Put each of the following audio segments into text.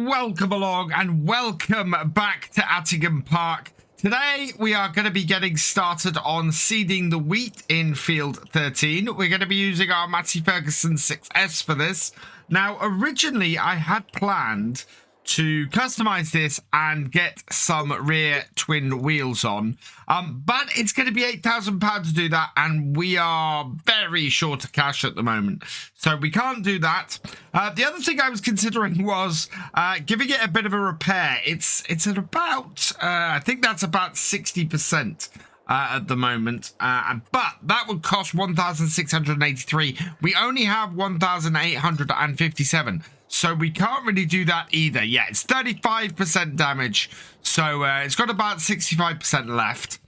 welcome along and welcome back to Attingham Park. Today we are going to be getting started on seeding the wheat in field 13. We're going to be using our Massey Ferguson 6S for this. Now originally I had planned to customize this and get some rear twin wheels on, but it's going to be £8,000 to do that, and we are very short of cash at the moment, so we can't do that. The other thing I was considering was giving it a bit of a repair. It's at about I think that's about 60% at the moment, but that would cost 1,683. We only have 1,857. So we can't really do that either. Yeah, it's 35% damage. So it's got about 65% left.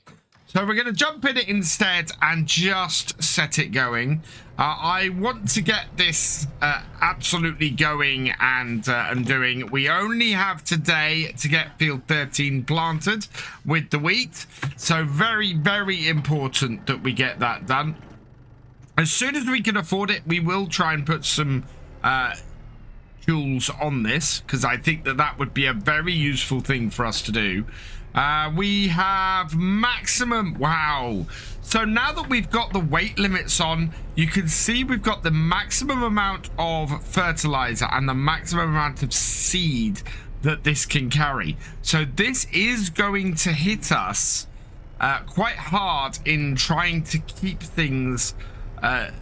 So we're going to jump in it instead and just set it going. I want to get this absolutely going and doing. We only have today to get field 13 planted with the wheat. So very, very important that we get that done. As soon as we can afford it, we will try and put some tools on this, because I think that would be a very useful thing for us to do. We have maximum, wow, so now that we've got the weight limits on, you can see we've got the maximum amount of fertilizer and the maximum amount of seed that this can carry. So this is going to hit us quite hard in trying to keep things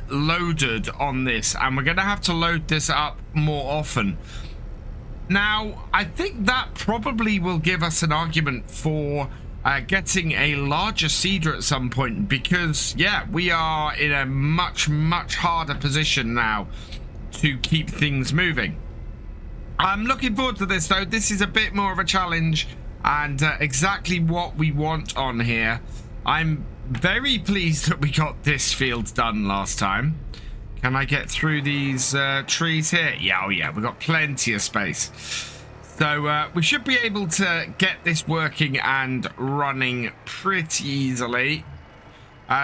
loaded on this, and we're going to have to load this up more often. Now I think that probably will give us an argument for getting a larger seeder at some point, because yeah, we are in a much harder position now to keep things moving. I'm looking forward to this though. This is a bit more of a challenge and exactly what we want on here. I'm very pleased that we got this field done last time. Can I get through these trees here? Yeah, oh yeah, we've got plenty of space. So we should be able to get this working and running pretty easily.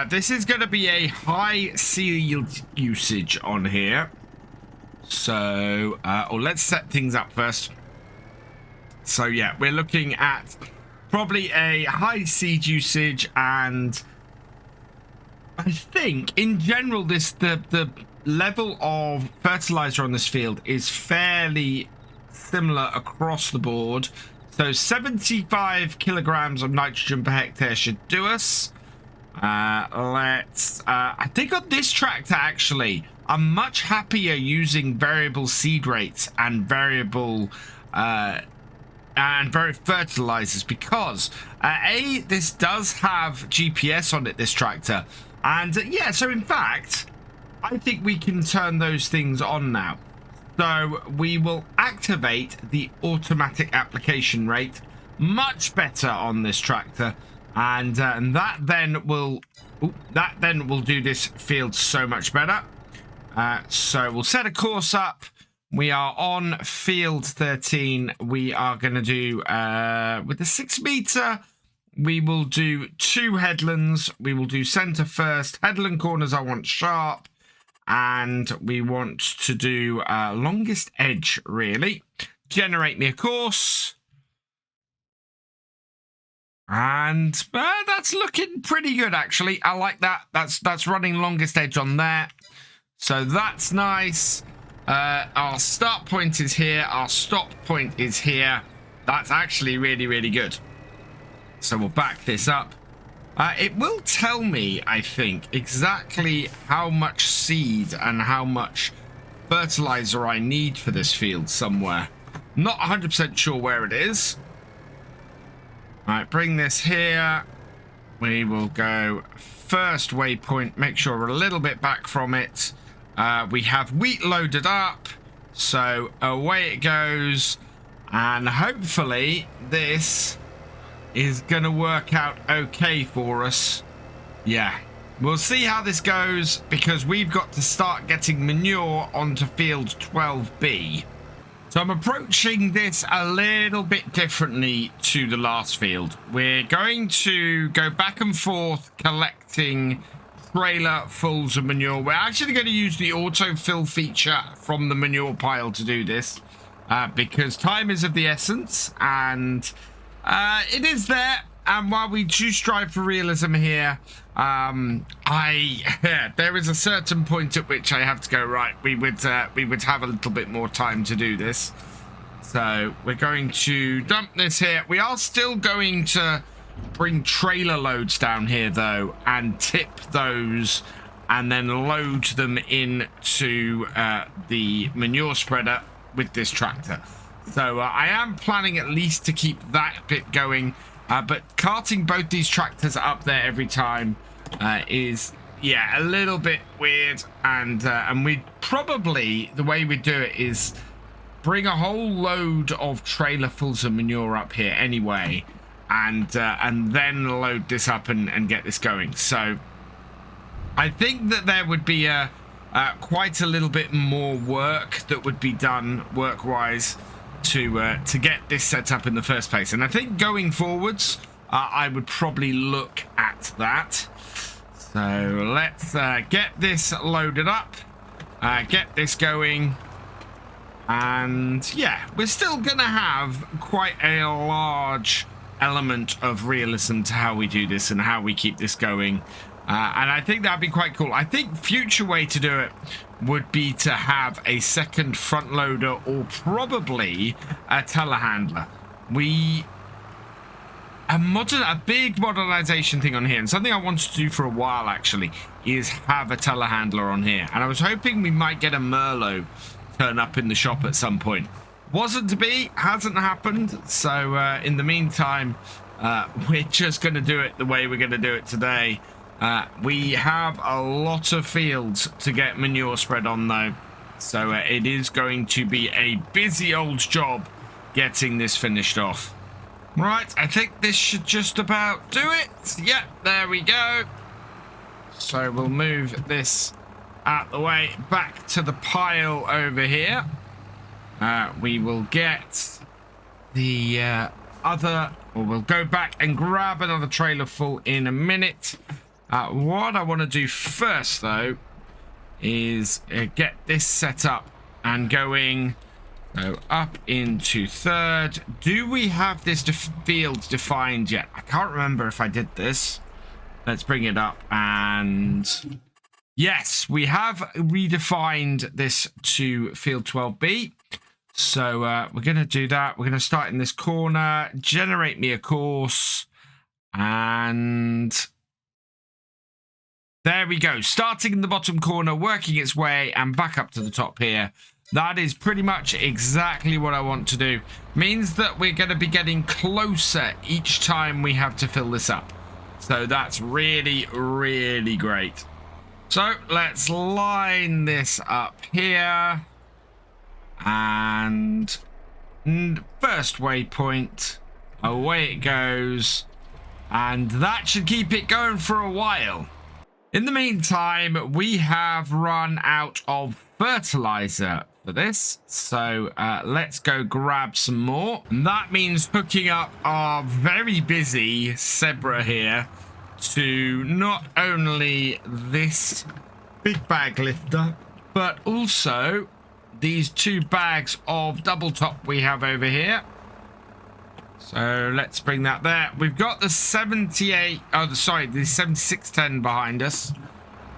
This is going to be a high seed usage on here. So, let's set things up first. So yeah, we're looking at probably a high seed usage, and I think in general the level of fertilizer on this field is fairly similar across the board. So 75 kilograms of nitrogen per hectare should do us. I think on this tractor actually I'm much happier using variable seed rates and variable fertilizers, because this does have GPS on it, this tractor, and yeah, so in fact I think we can turn those things on now. So we will activate the automatic application rate, much better on this tractor, and that then will do this field so much better. So we'll set a course up. We are on field 13. We are going to do, with the 6 meter, we will do 2 headlands. We will do center first. Headland corners I want sharp. And we want to do longest edge, really. Generate me a course. And that's looking pretty good, actually. I like that. That's running longest edge on there. So that's nice. Our start point is here. Our stop point is here. That's actually really, really good. So we'll back this up. It will tell me, I think, exactly how much seed and how much fertilizer I need for this field somewhere. Not 100% sure where it is. All right, bring this here. We will go first waypoint. Make sure we're a little bit back from it. We have wheat loaded up, so away it goes, and hopefully this is gonna work out okay for us. Yeah, we'll see how this goes, because we've got to start getting manure onto field 12B. So I'm approaching this a little bit differently to the last field. We're going to go back and forth collecting trailer fulls of manure. We're actually going to use the autofill feature from the manure pile to do this. because time is of the essence, and it is there. And while we do strive for realism here, there is a certain point at which I have to go, right, we would have a little bit more time to do this. So we're going to dump this here. We are still going to bring trailer loads down here, though, and tip those and then load them into the manure spreader with this tractor. So I am planning at least to keep that bit going. But carting both these tractors up there every time is, yeah, a little bit weird. And we probably, the way we do it is bring a whole load of trailer fulls of manure up here anyway, and then load this up and get this going. So I think that there would be quite a little bit more work that would be done work-wise to get this set up in the first place. And I think going forwards, I would probably look at that. So let's get this loaded up, get this going. And yeah, we're still going to have quite a large element of realism to how we do this and how we keep this going. And I think that'd be quite cool. I think future way to do it would be to have a second front loader or probably a telehandler. A big modernization thing on here, and something I wanted to do for a while actually, is have a telehandler on here. And I was hoping we might get a Merlot turn up in the shop at some point. Wasn't to be, hasn't happened. So in the meantime, we're just going to do it the way we're going to do it today. We have a lot of fields to get manure spread on, though, so it is going to be a busy old job getting this finished off. Right, I think this should just about do it. Yep, there we go. So we'll move this out the way back to the pile over here. We will get the we'll go back and grab another trailer full in a minute. What I want to do first, though, is get this set up and going. So up into third. Do we have this field defined yet? I can't remember if I did this. Let's bring it up. And yes, we have redefined this to field 12B. So we're going to do that. We're going to start in this corner, generate me a course, and there we go. Starting in the bottom corner, working its way and back up to the top here. That is pretty much exactly what I want to do. Means that we're going to be getting closer each time we have to fill this up. So that's really, really great. So let's line this up here. And first waypoint, away it goes. And that should keep it going for a while. In the meantime, we have run out of fertilizer for this, so let's go grab some more. And that means hooking up our very busy Zebra here to not only this big bag lifter, but also these two bags of double top we have over here. So let's bring that there. We've got the 7610 behind us.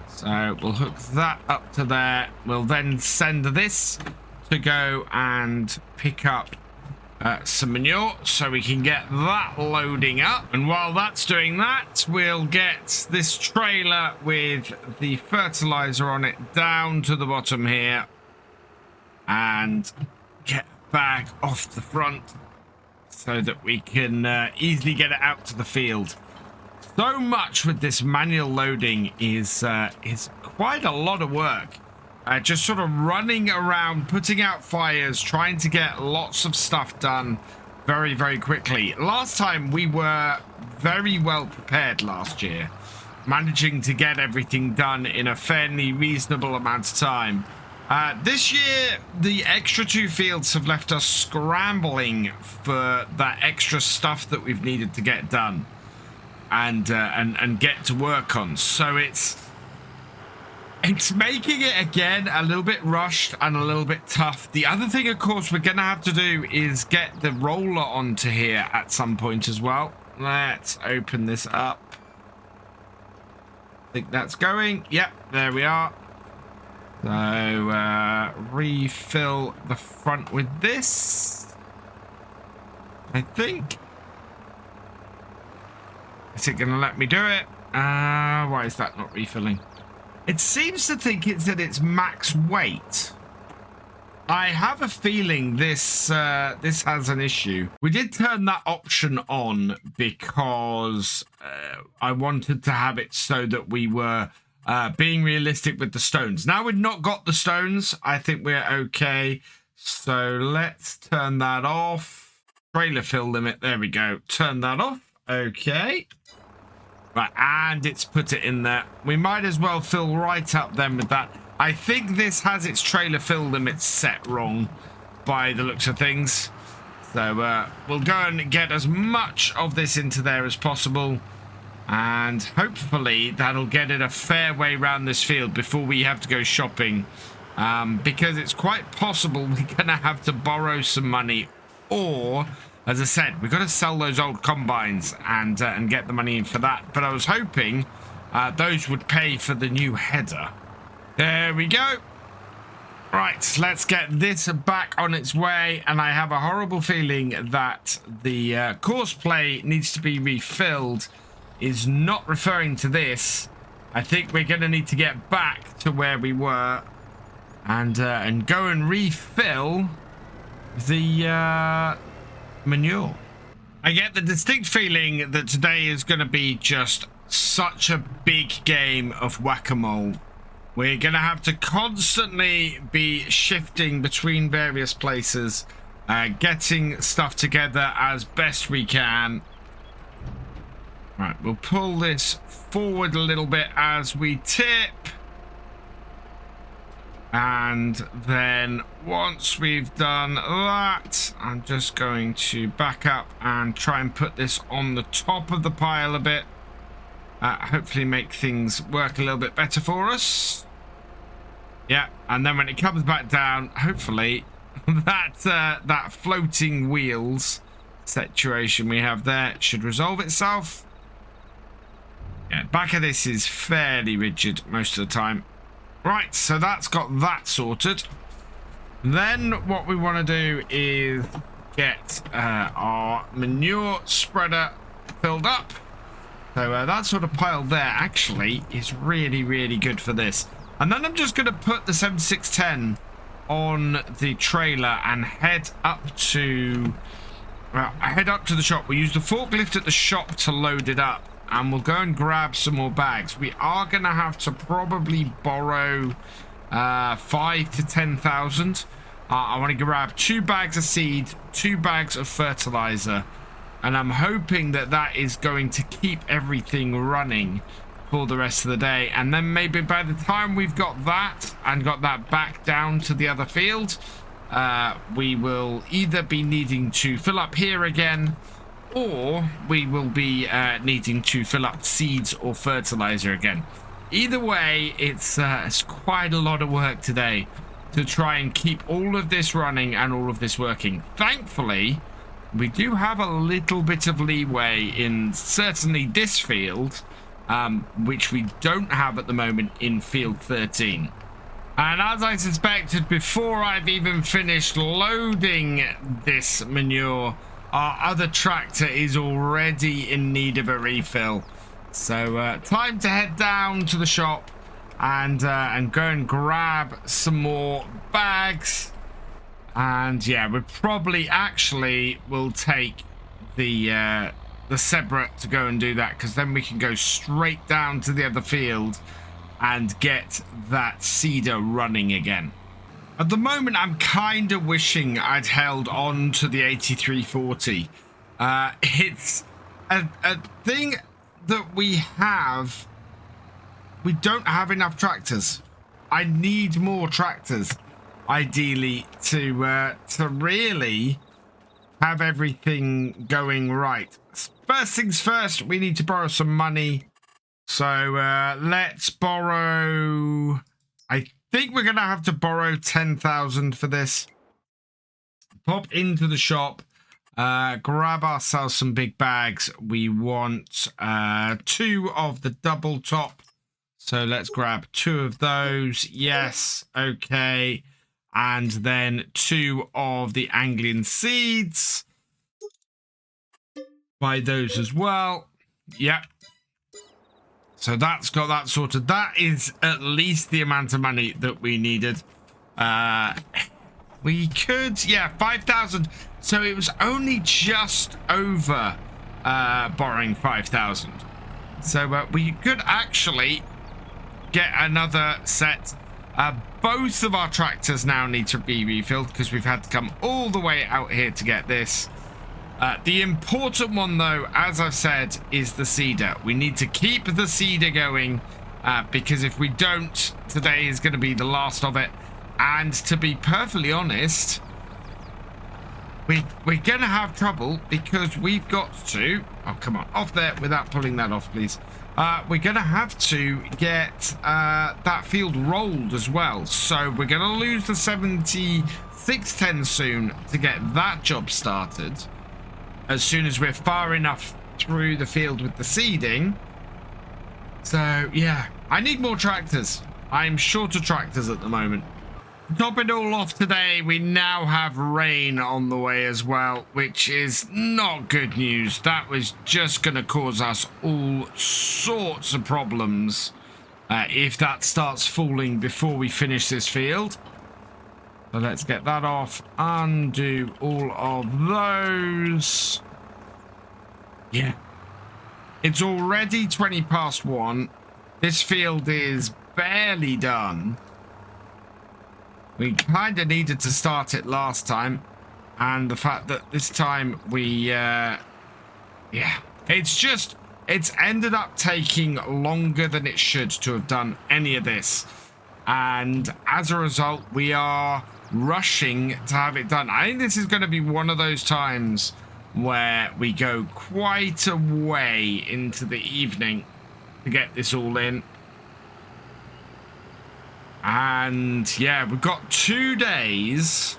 So we'll hook that up to there. We'll then send this to go and pick up some manure so we can get that loading up. And while that's doing that, we'll get this trailer with the fertilizer on it down to the bottom here and get a bag off the front so that we can easily get it out to the field. So much with this manual loading is quite a lot of work. Just sort of running around, putting out fires, trying to get lots of stuff done very, very quickly. Last time we were very well prepared last year, managing to get everything done in a fairly reasonable amount of time. This year, the extra 2 fields have left us scrambling for that extra stuff that we've needed to get done and get to work on. So it's It's making it, again, a little bit rushed and a little bit tough. The other thing, of course, we're going to have to do is get the roller onto here at some point as well. Let's open this up. I think that's going. Yep, there we are. So, refill the front with this, I think. Is it going to let me do it? Why is that not refilling? It seems to think it's at its max weight. I have a feeling this this has an issue. We did turn that option on because I wanted to have it so that we were being realistic with the stones. Now we've not got the stones, I think we're okay. So let's turn that off. Trailer fill limit, there we go. Turn that off, okay. Right, and it's put it in there. We might as well fill right up then with that. I think this has its trailer fill limit set wrong by the looks of things. So we'll go and get as much of this into there as possible. And hopefully that'll get it a fair way around this field before we have to go shopping. Because it's quite possible we're going to have to borrow some money. Or, as I said, we've got to sell those old combines and get the money in for that. But I was hoping those would pay for the new header. There we go. Right, let's get this back on its way. And I have a horrible feeling that the course play needs to be refilled is not referring to this. I think we're going to need to get back to where we were and go and refill the manure. I get the distinct feeling that today is going to be just such a big game of whack-a-mole. We're going to have to constantly be shifting between various places, getting stuff together as best we can. Right, we'll pull this forward a little bit as we tip. And then once we've done that, I'm just going to back up and try and put this on the top of the pile a bit. Hopefully make things work a little bit better for us. Yeah, and then when it comes back down, hopefully that floating wheels situation we have there should resolve itself. Yeah, back of this is fairly rigid most of the time. Right, so that's got that sorted. Then what we want to do is get our manure spreader filled up. So that sort of pile there actually is really, really good for this. And then I'm just going to put the 7610 on the trailer and head up to the shop. We'll use the forklift at the shop to load it up. And we'll go and grab some more bags. We are going to have to probably borrow 5 to 10,000. I want to grab 2 bags of seed, 2 bags of fertilizer. And I'm hoping that that is going to keep everything running for the rest of the day. And then maybe by the time we've got that and got that back down to the other field, we will either be needing to fill up here again, or we will be needing to fill up seeds or fertilizer again. Either way, it's quite a lot of work today to try and keep all of this running and all of this working. Thankfully, we do have a little bit of leeway in certainly this field, which we don't have at the moment in field 13. And as I suspected, before I've even finished loading this manure, our other tractor is already in need of a refill. So time to head down to the shop and go and grab some more bags. And yeah, we probably actually will take the Zebra to go and do that, because then we can go straight down to the other field and get that seeder running again. At the moment, I'm kind of wishing I'd held on to the 8340. It's a thing that we don't have enough tractors. I need more tractors, ideally, to really have everything going right. First things first, we need to borrow some money. So let's borrow think we're going to have to borrow 10,000 for this. Pop into the shop. Grab ourselves some big bags. We want 2 of the double top. So let's grab 2 of those. Yes. Okay. And then 2 of the angling seeds. Buy those as well. Yep. So that's got that sorted. That is at least the amount of money that we needed. We could, yeah, 5,000. So it was only just over borrowing 5,000. So we could actually get another set. Both of our tractors now need to be refilled because we've had to come all the way out here to get this. The important one, though, as I've said, is the seeder. We need to keep the seeder going because if we don't, today is going to be the last of it. And to be perfectly honest, we're going to have trouble because we've got to... Oh, come on. Off there without pulling that off, please. We're going to have to get that field rolled as well. So we're going to lose the 7610 soon to get that job started. As soon as we're far enough through the field with the seeding. So, yeah. I need more tractors. I'm short of tractors at the moment. To top it all off today, we now have rain on the way as well, which is not good news. That was just going to cause us all sorts of problems if that starts falling before we finish this field. So let's get that off. Undo all of those. Yeah. It's already 20 past 1. This field is barely done. We kind of needed to start it last time. And the fact that this time we... yeah. It's ended up taking longer than it should to have done any of this. And as a result, we are rushing to have it done. I think this is going to be one of those times where we go quite a way into the evening to get this all in. And yeah, we've got 2 days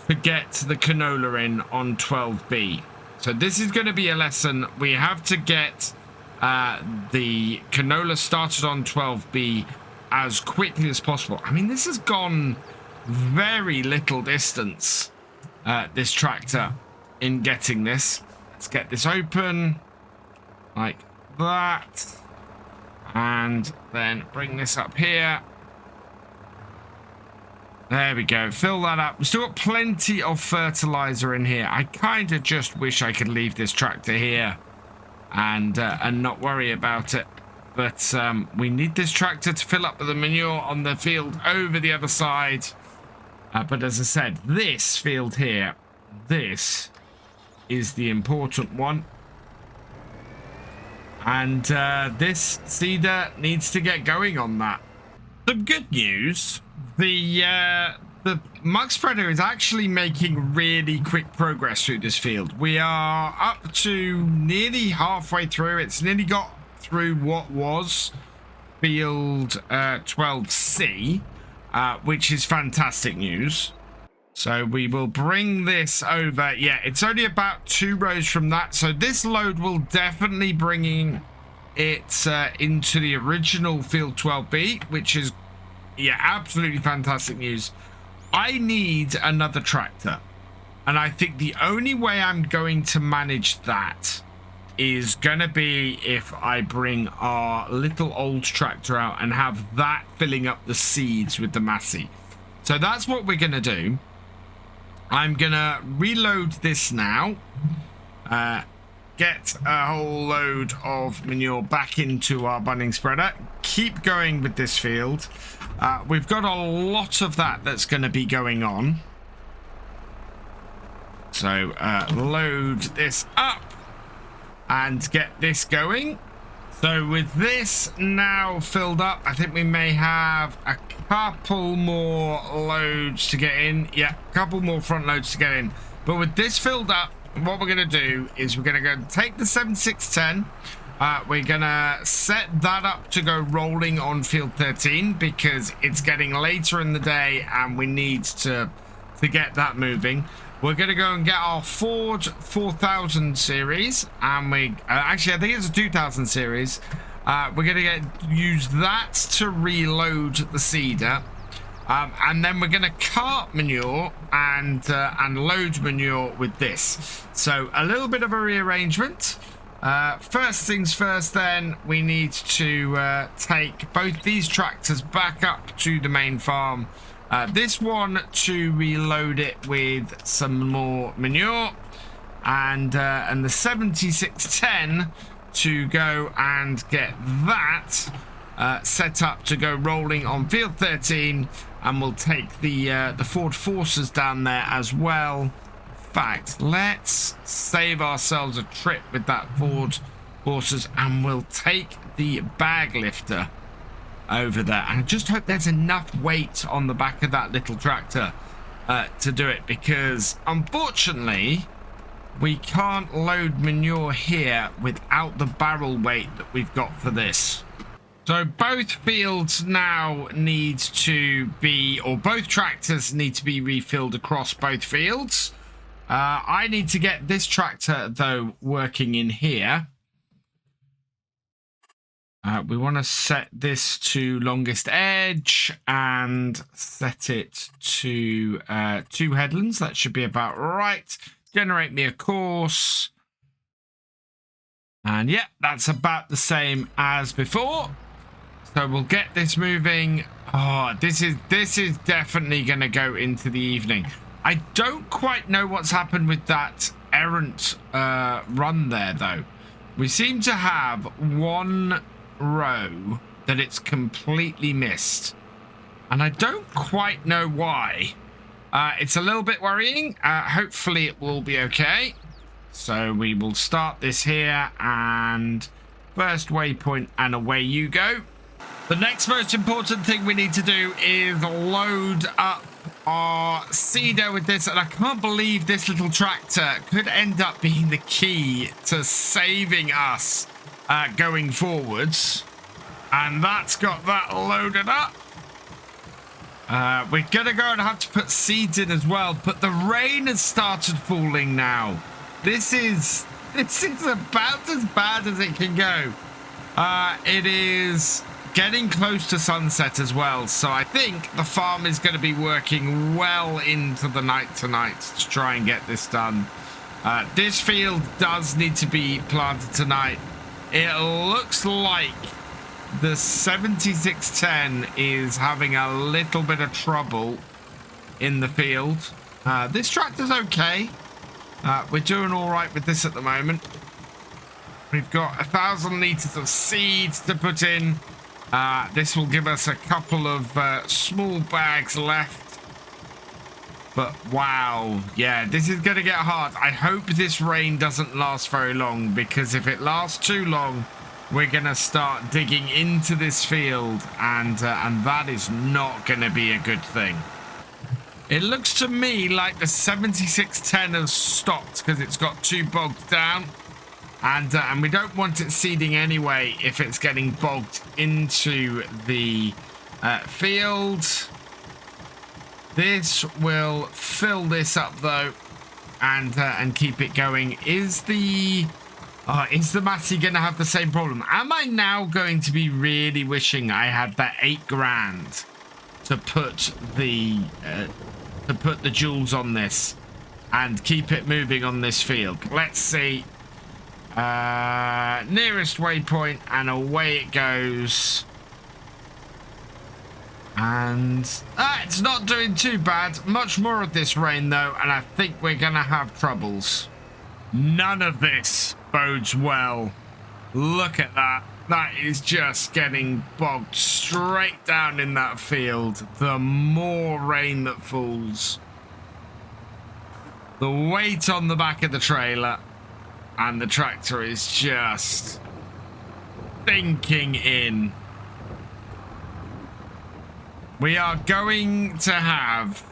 to get the canola in on 12B. So this is going to be a lesson. We have to get the canola started on 12B as quickly as possible. I mean, this has gone very little distance, this tractor, in getting this. Let's get this open like that. And then bring this up here. There we go. Fill that up. We've still got plenty of fertilizer in here. I kind of just wish I could leave this tractor here and not worry about it. But we need this tractor to fill up with the manure on the field over the other side. But as I said, this field here, this is the important one. And this seeder needs to get going on that. Some good news. The muck spreader is actually making really quick progress through this field. We are up to nearly halfway through. It's nearly got through what was field 12C, which is fantastic news. So we will bring this over. Yeah, it's only about 2 rows from that. So this load will definitely bring it into the original field 12B, which is, yeah, absolutely fantastic news. I need another tractor. And I think the only way I'm going to manage that is going to be if I bring our little old tractor out and have that filling up the seeds with the Massey. So that's what we're going to do. I'm going to reload this now. Get a whole load of manure back into our bunning spreader. Keep going with this field. We've got a lot of that's going to be going on. So load this up and get this going. So with this now filled up, I think we may have a couple more loads to get in. Yeah, a couple more front loads to get in. But with this filled up, what we're going to do is we're going to go take the 7610. We're gonna set that up to go rolling on field 13 because it's getting later in the day and we need to get that moving. We're gonna go and get our Ford 4000 series, and we actually I think it's a 2000 series. We're gonna use that to reload the seeder, and then we're gonna cart manure and load manure with this. So a little bit of a rearrangement. First things first, then we need to take both these tractors back up to the main farm. This one to reload it with some more manure, and the 7610 to go and get that set up to go rolling on field 13, and we'll take the Ford Forces down there as well. In fact, let's save ourselves a trip with that Ford Forces, and we'll take the bag lifter over there, and I just hope there's enough weight on the back of that little tractor to do it, because unfortunately we can't load manure here without the barrel weight that we've got for this. So both fields now need to be, or both tractors need to be refilled across both fields. I need to get this tractor though working in here. We want to set this to longest edge and set it to 2 headlands. That should be about right. Generate me a course. And yeah, that's about the same as before. So we'll get this moving. Oh, this is definitely going to go into the evening. I don't quite know what's happened with that errant run there, though. We seem to have one row that it's completely missed, and I don't quite know why. It's a little bit worrying. Hopefully it will be okay. So we will start this here, and first waypoint, and away you go. The next most important thing we need to do is load up our seeder with this, and I can't believe this little tractor could end up being the key to saving us going forwards. And that's got that loaded up. We're gonna go and have to put seeds in as well, but the rain has started falling now. This is about as bad as it can go. It is getting close to sunset as well, so I think the farm is going to be working well into the night tonight to try and get this done. This field does need to be planted tonight. It looks like the 7610 is having a little bit of trouble in the field. This tractor's okay. We're doing all right with this at the moment. We've got 1,000 litres of seeds to put in. This will give us a couple of small bags left. But wow, yeah, this is going to get hard. I hope this rain doesn't last very long, because if it lasts too long, we're going to start digging into this field, and that is not going to be a good thing. It looks to me like the 7610 has stopped because it's got too bogged down. And we don't want it seeding anyway if it's getting bogged into the field. This will fill this up though, and keep it going. Is the Massey gonna have the same problem? Am I now going to be really wishing I had that 8 grand to put the jewels on this and keep it moving on this field? Let's see. Nearest waypoint, and away it goes. And it's not doing too bad. Much more of this rain though, and I think we're gonna have troubles. None of this bodes well. Look at that. That is just getting bogged straight down in that field. The more rain that falls, the weight on the back of the trailer, and the tractor is just sinking in. We are going to have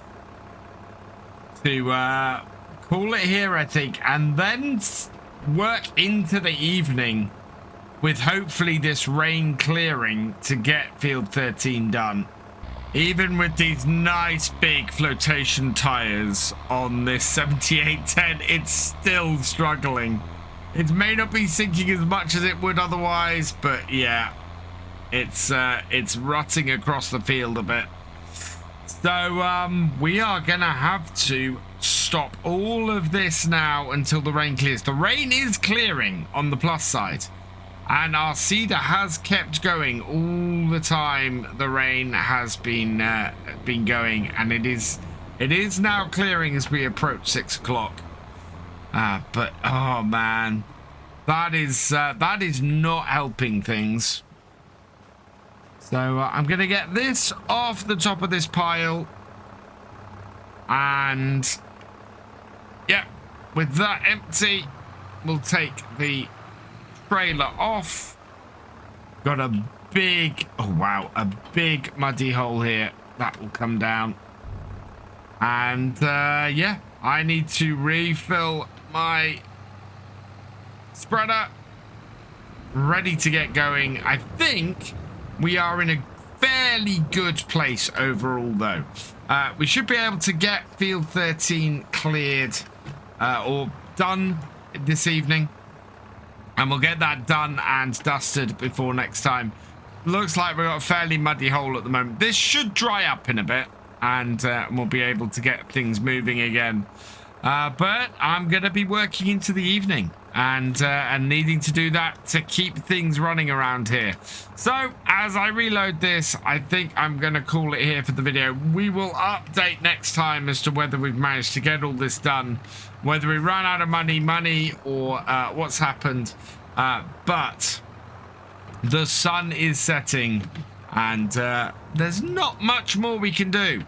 to call it here, I think, and then work into the evening with hopefully this rain clearing to get field 13 done. Even with these nice big flotation tires on this 7810, it's still struggling. It may not be sinking as much as it would otherwise, but yeah, it's rutting across the field a bit. So we are gonna have to stop all of this now until the rain clears. The rain is clearing on the plus side, and our seeder has kept going all the time. The rain has been going, and it is now clearing as we approach 6 o'clock. But oh man, that is not helping things. So I'm gonna get this off the top of this pile, and yeah, with that empty, we'll take the trailer off. Got a big, oh wow, a big muddy hole here that will come down, and yeah, I need to refill my spreader, ready to get going. I think we are in a fairly good place overall, though. We should be able to get field 13 cleared or done this evening, and we'll get that done and dusted before next time. Looks like we've got a fairly muddy hole at the moment. This should dry up in a bit, and we'll be able to get things moving again. But I'm going to be working into the evening, and needing to do that to keep things running around here. So as I reload this, I think I'm going to call it here for the video. We will update next time as to whether we've managed to get all this done, whether we ran out of money, or what's happened. But the sun is setting, and there's not much more we can do.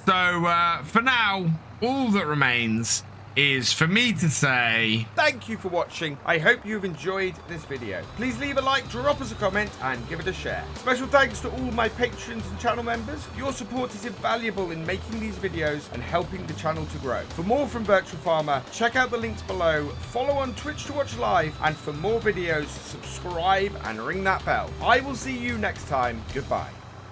So for now, all that remains is for me to say thank you for watching. I hope you've enjoyed this video. Please leave a like, drop us a comment, and give it a share. Special thanks to all my patrons and channel members. Your support is invaluable in making these videos and helping the channel to grow. For more from Virtual Farmer, check out the links below, follow on Twitch to watch live, and for more videos, subscribe and ring that bell. I will see you next time. Goodbye.